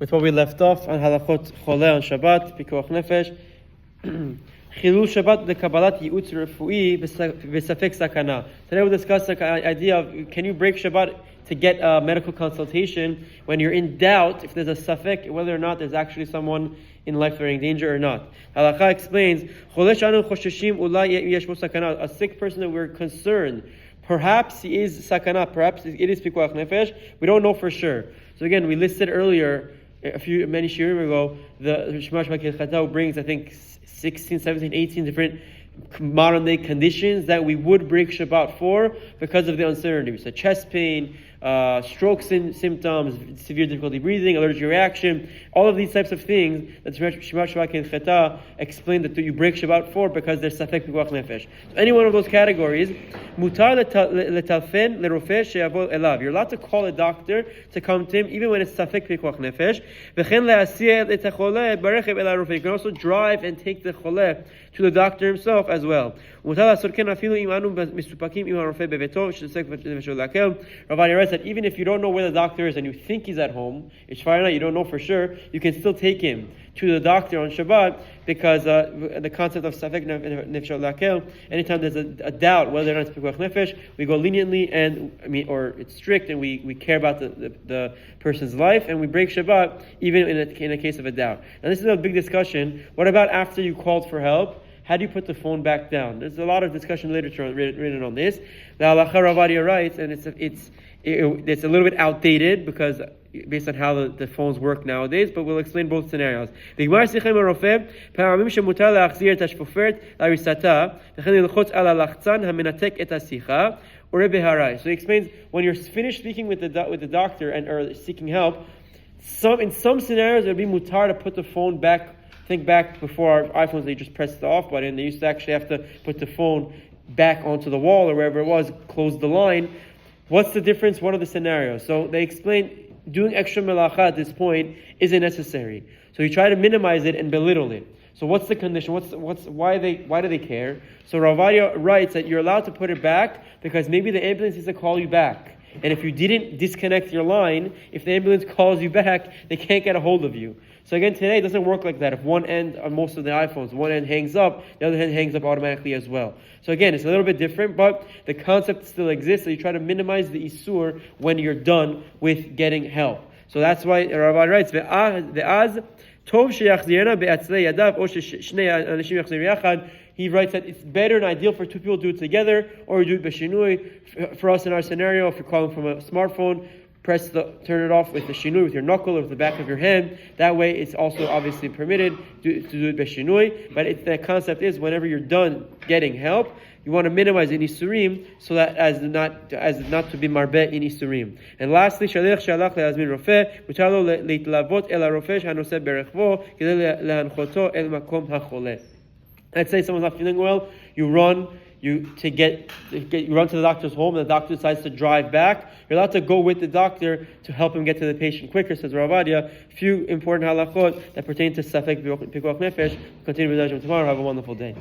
with what we left off on Halachot Choleh on Shabbat, Pikuach Nefesh. Hilchot Shabbat the Kabbalat Yi'utz Refu'i V'Safek Sakana. Today we'll discuss the idea of can you break Shabbat to get a medical consultation when you're in doubt if there's a safek whether or not there's actually someone in life-threatening danger or not. Halakha explains, a sick person that we're concerned, perhaps he is sakana, perhaps it is pikuach nefesh, we don't know for sure. So again, we listed earlier, many shiurim ago, the Shema Shema Hilchot brings, I think, 16, 17, 18 different modern day conditions that we would break Shabbat for because of the uncertainty. So chest pain, stroke symptoms, severe difficulty breathing, allergic reaction, all of these types of things that Shema Shabbat Hilchot explain that you break Shabbat for because there's safek pikuach nefesh. So any one of those categories, mutar letalfen lerofeh sheyavo elav. You're allowed to call a doctor to come to him even when it's safek pikuach nefesh. V'chen le'asiyeh et choleh barechev el harofeh. You can also drive and take the choleh to the doctor himself as well. Ravadi writes that even if you don't know where the doctor is and you think he's at home, it's fine, you don't know for sure, you can still take him to the doctor on Shabbat because the concept of safek nefesh lakel, anytime there's a doubt whether or not it's pikuach nefesh, we go leniently or it's strict and we care about the person's life and we break Shabbat even in a case of a doubt. Now this is a big discussion. What about after you called for help? How do you put the phone back down? There's a lot of discussion literature written on this. The Halakha Ravadia writes, and it's a little bit outdated because based on how the phones work nowadays, but we'll explain both scenarios. So he explains when you're finished speaking with the doctor or seeking help, in some scenarios it would be mutar to put the phone back. Think back before our iPhones, they just pressed the off button. They used to actually have to put the phone back onto the wall or wherever it was, close the line. What's the difference? What are the scenarios? So they explain doing extra melacha at this point isn't necessary. So you try to minimize it and belittle it. So what's the condition? Why do they care? So Ravadia writes that you're allowed to put it back because maybe the ambulance needs to call you back. And if you didn't disconnect your line, if the ambulance calls you back, they can't get a hold of you. So again, today it doesn't work like that. If one end on most of the iPhones, one end hangs up, the other end hangs up automatically as well. So again, it's a little bit different, but the concept still exists. So you try to minimize the isur when you're done with getting help. So that's why Rabbi writes, "Ve'az tov sheyachzirena be'atzlei yadav o shnei anashim yachziru yachad." He writes that it's better and ideal for two people to do it together, or you do it b'shinui. For us in our scenario, if you're calling from a smartphone, turn it off with the shinui, with your knuckle or with the back of your hand. That way, it's also obviously permitted to do it b'shinui. But the concept is, whenever you're done getting help, you want to minimize in isurim so that as not to be marbeh in isurim. And lastly, shalech shalach le'azmin rofeh mutalo leitlavot el harofeh hanoseh berechvo kedei lehanchoto el makom hacholeh. Let's say someone's not feeling well, you run to the doctor's home, and the doctor decides to drive back. You're allowed to go with the doctor to help him get to the patient quicker, says Ravadia. Few important halachot that pertain to safek pikuach nefesh. Continue with tomorrow. Have a wonderful day.